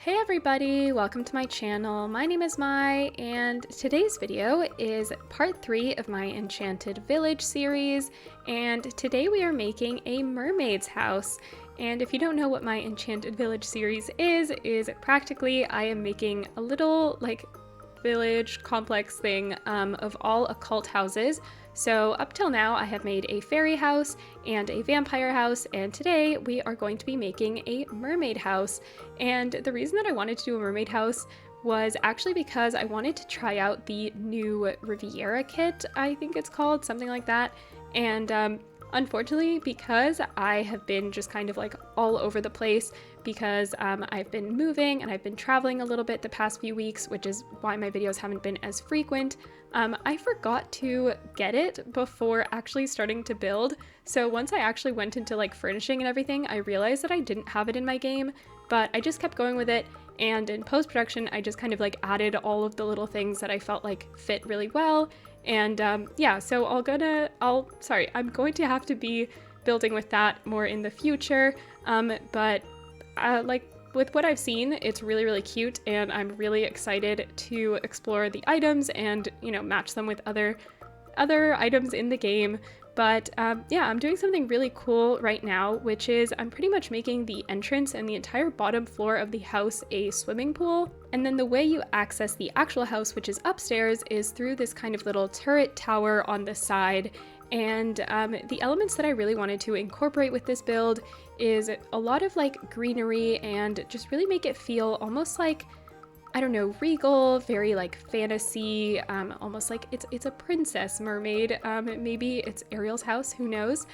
Hey everybody, welcome to my channel. My name is Mai, and today's video is part 3 of my Enchanted Village series, and today we are making a mermaid's house. And if you don't know what my Enchanted Village series is practically I am making a little village complex thing of all occult houses. So up till now I have made a fairy house and a vampire house, and today we are going to be making a mermaid house. And the reason that I wanted to do a mermaid house was actually because I wanted to try out the new Riviera kit, I think it's called, something like that. And unfortunately, because I have been just kind of all over the place because I've been moving and I've been traveling a little bit the past few weeks, which is why my videos haven't been as frequent, I forgot to get it before actually starting to build. So once I actually went into furnishing and everything, I realized that I didn't have it in my game, but I just kept going with it. And in post-production, I just kind of added all of the little things that I felt fit really well. And yeah, so I'm going to have to be building with that more in the future. But with what I've seen, it's really, really cute, and I'm really excited to explore the items and, match them with other items in the game. But yeah, I'm doing something really cool right now, which is I'm pretty much making the entrance and the entire bottom floor of the house a swimming pool. And then the way you access the actual house, which is upstairs, is through this kind of little turret tower on the side. And the elements that I really wanted to incorporate with this build is a lot of greenery and just really make it feel almost I don't know, regal, very fantasy, almost like it's a princess mermaid. Maybe it's Ariel's house, who knows?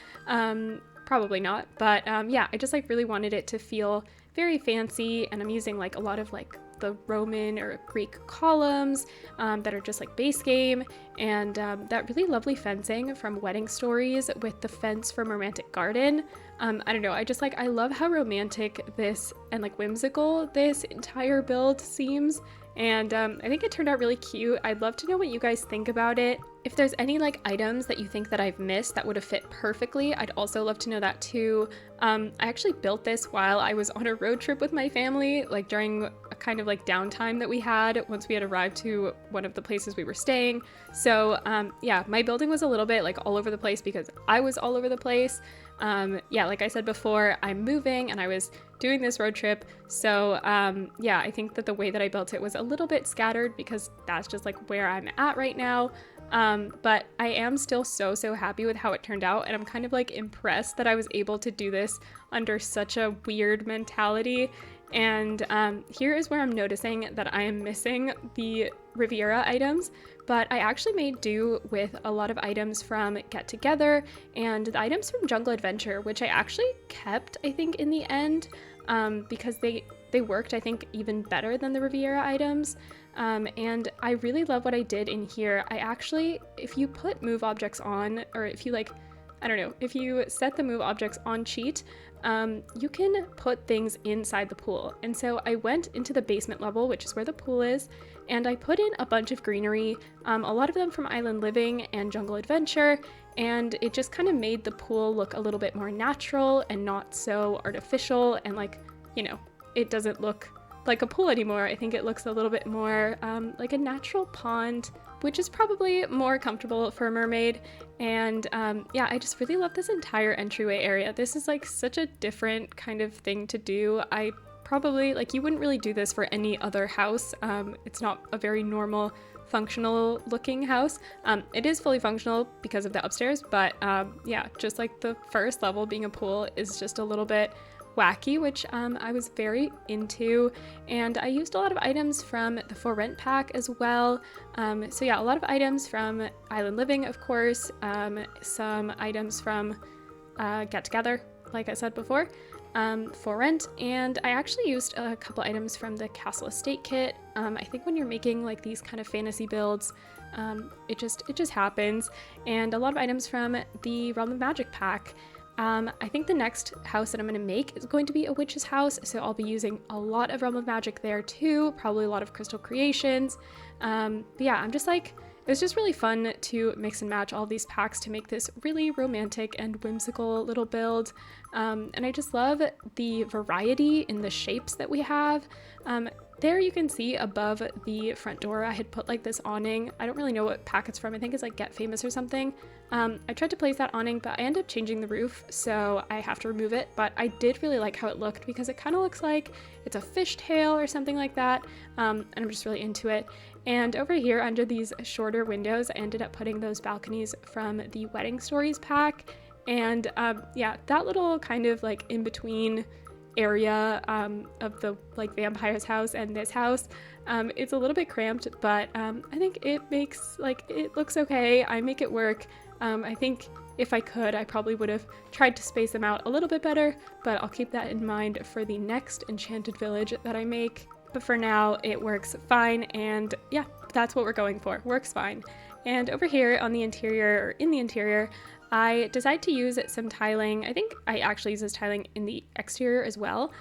Probably not, but yeah, I just really wanted it to feel very fancy, and I'm using a lot of the Roman or Greek columns that are just base game, and that really lovely fencing from Wedding Stories with the fence from Romantic Garden. I don't know, I love how romantic this and whimsical this entire build seems, and I think it turned out really cute. I'd love to know what you guys think about it. If there's any items that you think that I've missed that would have fit perfectly, I'd also love to know that too. I actually built this while I was on a road trip with my family, during a kind of downtime that we had once we had arrived to one of the places we were staying. So yeah, my building was a little bit all over the place because I was all over the place. Yeah, like I said before, I'm moving and I was doing this road trip. So yeah, I think that the way that I built it was a little bit scattered because that's just where I'm at right now. But I am still so happy with how it turned out, and I'm kind of impressed that I was able to do this under such a weird mentality. And here is where I'm noticing that I am missing the Riviera items, but I actually made do with a lot of items from Get Together and the items from Jungle Adventure, which I actually kept, I think, in the end, because they worked, I think, even better than the Riviera items. And I really love what I did in here. I actually, if you put move objects on, or if you I don't know, if you set the move objects on cheat, you can put things inside the pool. And so I went into the basement level, which is where the pool is, and I put in a bunch of greenery, a lot of them from Island Living and Jungle Adventure, and it just kind of made the pool look a little bit more natural and not so artificial, and it doesn't look like a pool anymore. I think it looks a little bit more like a natural pond, which is probably more comfortable for a mermaid. And yeah, I just really love this entire entryway area. This is such a different kind of thing to do. I probably, you wouldn't really do this for any other house. It's not a very normal functional looking house. It is fully functional because of the upstairs, but yeah, just the first level being a pool is just a little bit wacky, which I was very into, and I used a lot of items from the For Rent pack as well. So yeah, a lot of items from Island Living, of course, some items from Get Together, like I said before, For Rent, and I actually used a couple items from the Castle Estate kit. I think when you're making these kind of fantasy builds, it just happens, and a lot of items from the Realm of Magic pack. I think the next house that I'm going to make is going to be a witch's house, so I'll be using a lot of Realm of Magic there too, probably a lot of crystal creations. But yeah, I'm just it was just really fun to mix and match all these packs to make this really romantic and whimsical little build. And I just love the variety in the shapes that we have. There you can see above the front door I had put like this awning. I don't really know what pack it's from. I think it's like Get Famous or something. I tried to place that awning, but I ended up changing the roof, so I have to remove it. But I did really like how it looked because it kind of looks like it's a fishtail or something like that. And I'm just really into it. And over here under these shorter windows, I ended up putting those balconies from the Wedding Stories pack. And yeah, that little kind of like in between area of the like vampire's house and this house, it's a little bit cramped, but I think it makes like it looks okay. I make it work. I think if I could, I probably would have tried to space them out a little bit better, but I'll keep that in mind for the next enchanted village that I make. But for now, it works fine, and yeah, that's what we're going for. Works fine. And over here on the interior, or in the interior, I decided to use some tiling. I think I actually use this tiling in the exterior as well,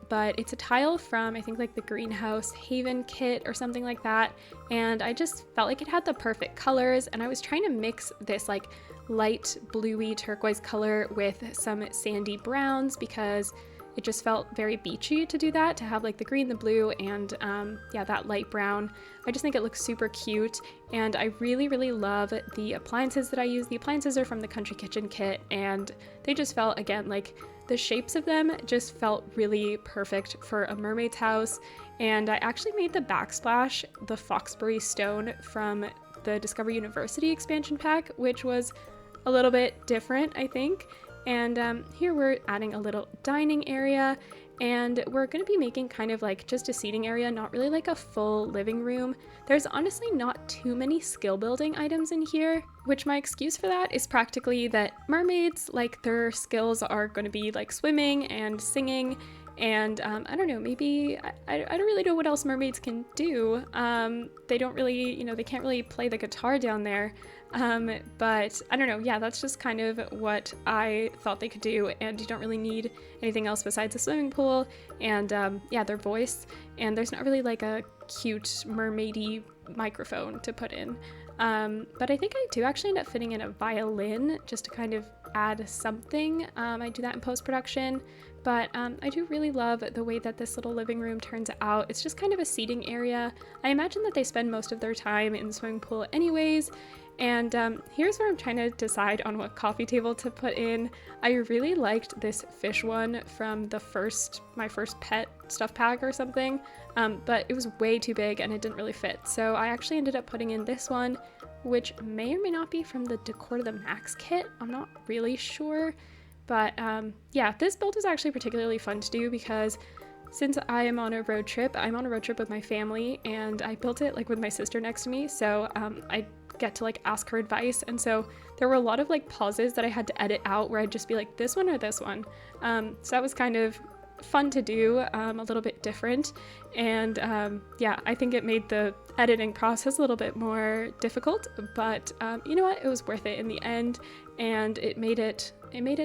but it's a tile from, I think, like the Greenhouse Haven kit or something like that, and I just felt like it had the perfect colors, and I was trying to mix this like light bluey turquoise color with some sandy browns because it just felt very beachy to do that, to have like the green, the blue, and yeah, that light brown. I just think it looks super cute, and I really, really love the appliances that I use. The appliances are from the Country Kitchen kit, and they just felt, again, like the shapes of them just felt really perfect for a mermaid's house. And I actually made the backsplash the Foxbury stone from the Discover University expansion pack, which was a little bit different, I think. And here we're adding a little dining area, and we're going to be making kind of like just a seating area, not really like a full living room. There's honestly not too many skill building items in here, which my excuse for that is practically that mermaids, like their skills are going to be like swimming and singing. And I don't know, maybe, I don't really know what else mermaids can do. They don't really, you know, they can't really play the guitar down there. But I don't know, yeah, that's just kind of what I thought they could do, and you don't really need anything else besides a swimming pool and yeah, their voice, and there's not really like a cute mermaidy microphone to put in. But I think I do actually end up fitting in a violin just to kind of add something. I do that in post-production, but I do really love the way that this little living room turns out. It's just kind of a seating area. I imagine that they spend most of their time in the swimming pool anyways. And here's where I'm trying to decide on what coffee table to put in. I really liked this fish one from my first pet stuff pack or something, but it was way too big and it didn't really fit. So I actually ended up putting in this one, which may or may not be from the Decor to the Max kit. I'm not really sure, but yeah, this build is actually particularly fun to do because since I am on a road trip, I'm on a road trip with my family, and I built it like with my sister next to me, so I get to like ask her advice, and so there were a lot of like pauses that I had to edit out where I'd just be like, this one or this one. So that was kind of fun to do, a little bit different, and yeah, I think it made the editing process a little bit more difficult, but you know what, it was worth it in the end, and it made it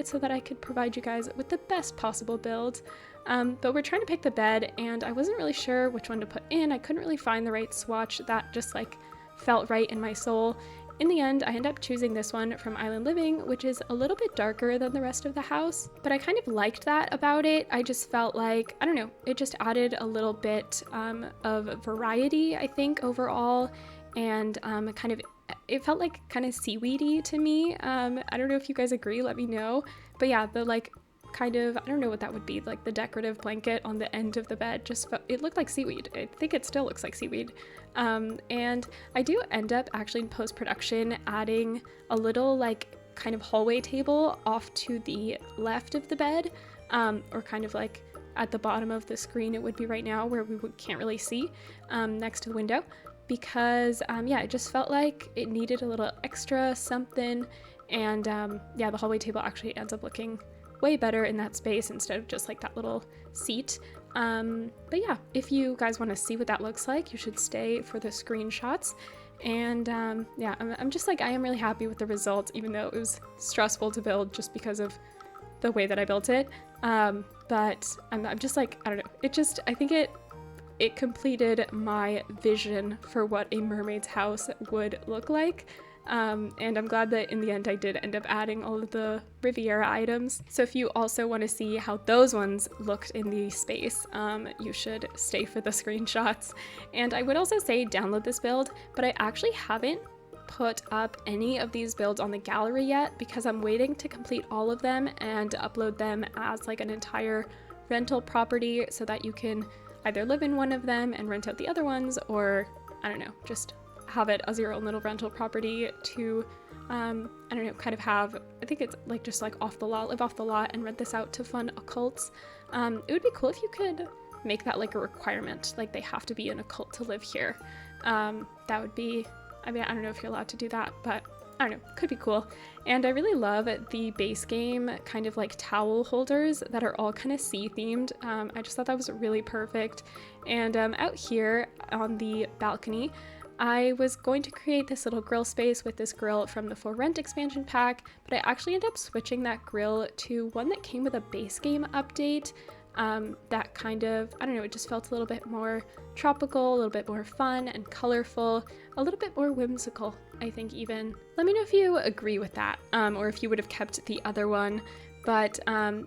so that I could provide you guys with the best possible build. But we're trying to pick the bed, and I wasn't really sure which one to put in. I couldn't really find the right swatch that just like felt right in my soul. In the end, I ended up choosing this one from Island Living, which is a little bit darker than the rest of the house, but I kind of liked that about it. I just felt like, I don't know, it just added a little bit of variety, I think, overall, and it felt like kind of seaweedy to me. I don't know if you guys agree, let me know. But yeah, the like kind of, I don't know what that would be, like the decorative blanket on the end of the bed just felt, it looked like seaweed. I think it still looks like seaweed. And I do end up actually in post-production adding a little like kind of hallway table off to the left of the bed, or kind of like at the bottom of the screen it would be right now where we can't really see, next to the window, because yeah, it just felt like it needed a little extra something. And yeah, the hallway table actually ends up looking way better in that space instead of just like that little seat. But yeah, if you guys want to see what that looks like, you should stay for the screenshots. And yeah, I'm just like, I am really happy with the results, even though it was stressful to build just because of the way that I built it. But I'm just like, I don't know, it just, I think it it completed my vision for what a mermaid's house would look like. And I'm glad that in the end I did end up adding all of the Riviera items. So if you also want to see how those ones looked in the space, you should stay for the screenshots. And I would also say download this build, but I actually haven't put up any of these builds on the gallery yet because I'm waiting to complete all of them and upload them as like an entire rental property so that you can either live in one of them and rent out the other ones, or I don't know, just have it as your own little rental property to I don't know, kind of have, I think it's like just like off the lot, live off the lot and rent this out to fun occults. It would be cool if you could make that like a requirement, like they have to be an occult to live here. That would be, I mean, I don't know if you're allowed to do that, but I don't know, could be cool. And I really love the base game kind of like towel holders that are all kind of sea themed. I just thought that was really perfect. And out here on the balcony, I was going to create this little grill space with this grill from the For Rent expansion pack, but I actually ended up switching that grill to one that came with a base game update. That kind of, I don't know, it just felt a little bit more tropical, a little bit more fun and colorful, a little bit more whimsical, I think even. Let me know if you agree with that, or if you would have kept the other one. But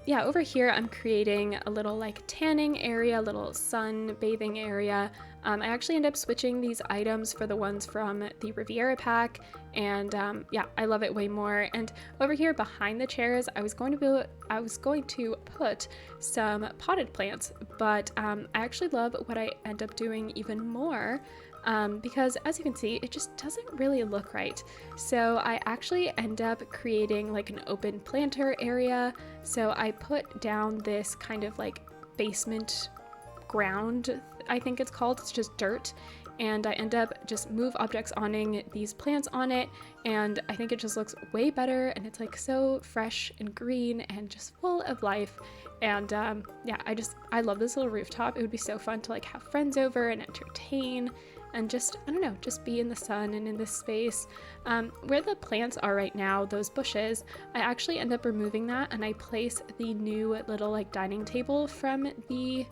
yeah, over here I'm creating a little like tanning area, a little sun bathing area. I actually end up switching these items for the ones from the Riviera pack, and yeah, I love it way more. And over here behind the chairs, I was going to put some potted plants, but I actually love what I end up doing even more. Because as you can see, it just doesn't really look right. So I actually end up creating like an open planter area. So I put down this kind of like basement ground, I think it's called. It's just dirt. And I end up just move objects awning these plants on it. And I think it just looks way better. And it's like so fresh and green and just full of life. And yeah, I love this little rooftop. It would be so fun to like have friends over and entertain and just, I don't know, just be in the sun and in this space. Where the plants are right now, those bushes, I actually end up removing that and I place the new little like dining table from the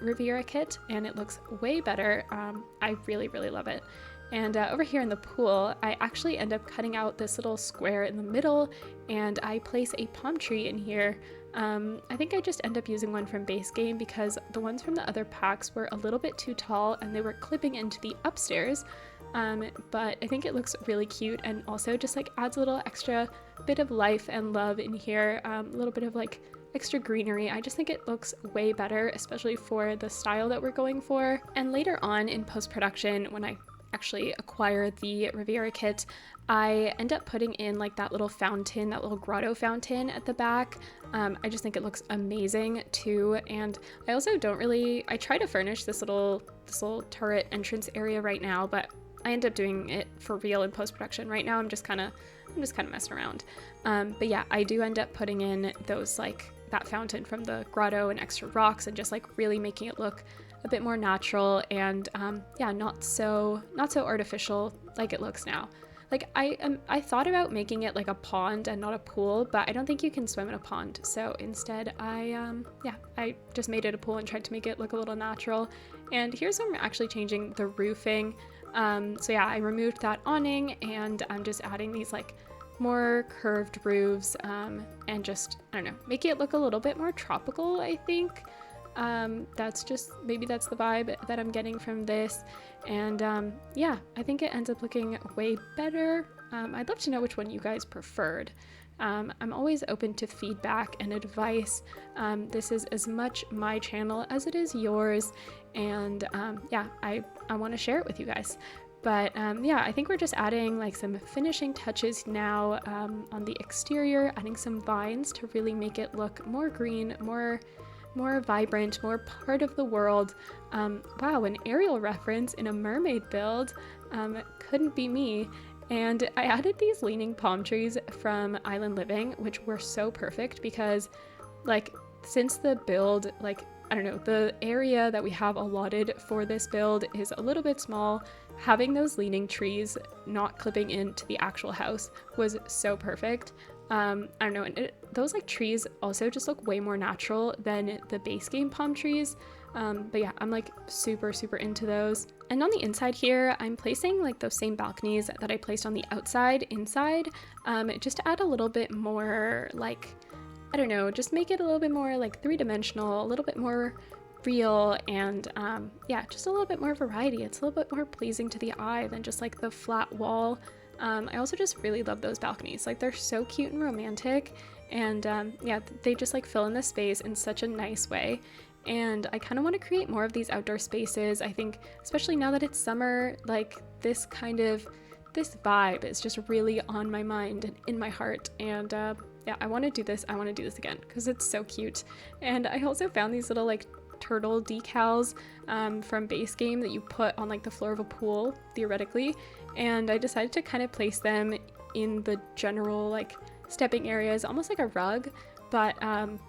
Riviera kit, and it looks way better. I really, really love it. And over here in the pool, I actually end up cutting out this little square in the middle, and I place a palm tree in here. I think I just end up using one from base game because the ones from the other packs were a little bit too tall and they were clipping into the upstairs. But I think it looks really cute and also just like adds a little extra bit of life and love in here. A little bit of like extra greenery. I just think it looks way better, especially for the style that we're going for. And later on in post-production, when I actually acquire the Riviera kit, I end up putting in like that little fountain, that little grotto fountain at the back. I just think it looks amazing too. And I also I try to furnish this little turret entrance area right now, but I end up doing it for real in post-production. Right now I'm just kind of messing around. But yeah, I do end up putting in those like that fountain from the grotto and extra rocks and just like really making it look a bit more natural and yeah, not so artificial like it looks now. Like I thought about making it like a pond and not a pool, but I don't think you can swim in a pond. So instead I just made it a pool and tried to make it look a little natural. And here's where I'm actually changing the roofing. So yeah, I removed that awning and I'm just adding these like more curved roofs and just, I don't know, making it look a little bit more tropical, I think. Maybe that's the vibe that I'm getting from this. And yeah, I think it ends up looking way better. I'd love to know which one you guys preferred. I'm always open to feedback and advice. This is as much my channel as it is yours. And yeah, I want to share it with you guys. But yeah, I think we're just adding like some finishing touches now on the exterior, adding some vines to really make it look more green, more vibrant, more part of the world. Wow, an Ariel reference in a mermaid build. Couldn't be me. And I added these leaning palm trees from Island Living, which were so perfect because like since the build, like I don't know, the area that we have allotted for this build is a little bit small. Having those leaning trees not clipping into the actual house was so perfect. I don't know, and those like trees also just look way more natural than the base game palm trees. But yeah, I'm like super into those. And on the inside here, I'm placing like those same balconies that I placed on the outside inside, just to add a little bit more like, I don't know, just make it a little bit more like three-dimensional, a little bit more real, and yeah, just a little bit more variety. It's a little bit more pleasing to the eye than just like the flat wall. I also just really love those balconies. Like they're so cute and romantic, and yeah, they just like fill in the space in such a nice way. And I kind of want to create more of these outdoor spaces. I think especially now that it's summer, like this vibe is just really on my mind and in my heart. And yeah, I want to do this. I want to do this again because it's so cute. And I also found these little like turtle decals from base game that you put on like the floor of a pool theoretically, and I decided to kind of place them in the general like stepping areas, almost like a rug. But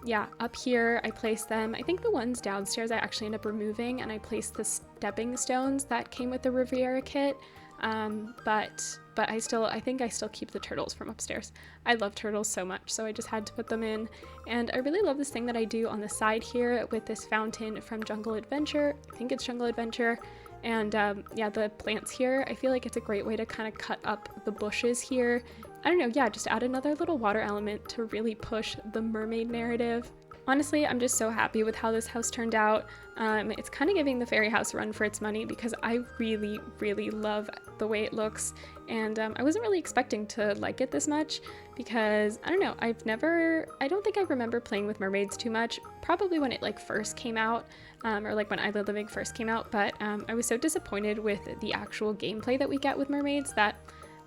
yeah, up here I placed them. I think the ones downstairs I actually ended up removing, and I placed the stepping stones that came with the Riviera kit. But I think I still keep the turtles from upstairs. I love turtles so much, so I just had to put them in. And I really love this thing that I do on the side here with this fountain from Jungle Adventure. I think it's Jungle Adventure. And yeah, the plants here, I feel like it's a great way to kind of cut up the bushes here. I don't know, yeah, just add another little water element to really push the mermaid narrative. Honestly, I'm just so happy with how this house turned out. It's kind of giving the fairy house a run for its money because I really love the way it looks, and I wasn't really expecting to like it this much because, I don't know, I don't think I remember playing with mermaids too much, probably when it like first came out, or like when Island Living first came out, but I was so disappointed with the actual gameplay that we get with mermaids that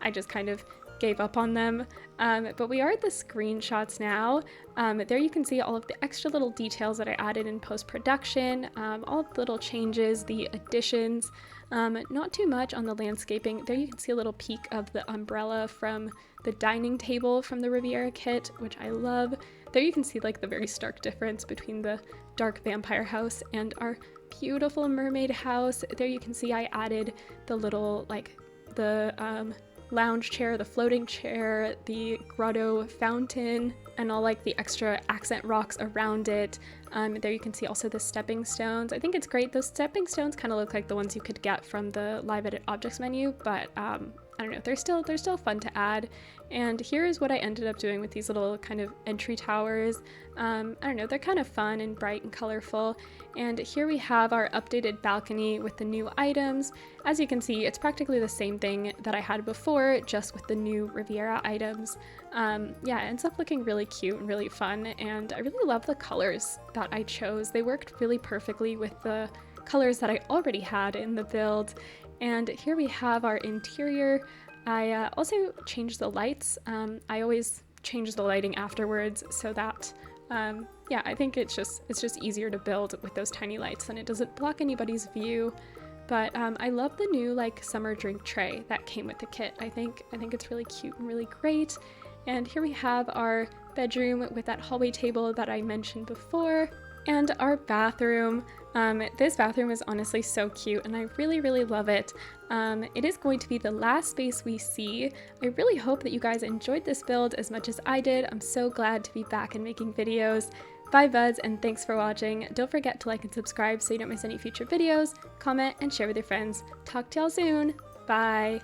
I just kind of gave up on them. But we are at the screenshots now. There you can see all of the extra little details that I added in post-production, all of the little changes, the additions, not too much on the landscaping. There you can see a little peek of the umbrella from the dining table from the Riviera kit, which I love. There you can see like the very stark difference between the dark vampire house and our beautiful mermaid house. There you can see I added the little like the lounge chair, the floating chair, the grotto fountain, and all like the extra accent rocks around it. There you can see also the stepping stones. I think it's great. Those stepping stones kind of look like the ones you could get from the live edit objects menu, but I don't know, they're still fun to add. And here is what I ended up doing with these little kind of entry towers. I don't know, they're kind of fun and bright and colorful. And here we have our updated balcony with the new items. As you can see, it's practically the same thing that I had before, just with the new Riviera items. Yeah, it ends up looking really cute and really fun, and I really love the colors that I chose. They worked really perfectly with the colors that I already had in the build. And here we have our interior. I also changed the lights. I always change the lighting afterwards so that yeah, I think it's just easier to build with those tiny lights and it doesn't block anybody's view. But I love the new like summer drink tray that came with the kit. I think it's really cute and really great. And here we have our bedroom with that hallway table that I mentioned before, and our bathroom. This bathroom is honestly so cute and I really love it. It is going to be the last space we see. I really hope that you guys enjoyed this build as much as I did. I'm so glad to be back and making videos. Bye buds, and thanks for watching. Don't forget to like and subscribe so you don't miss any future videos, comment, and share with your friends. Talk to y'all soon. Bye.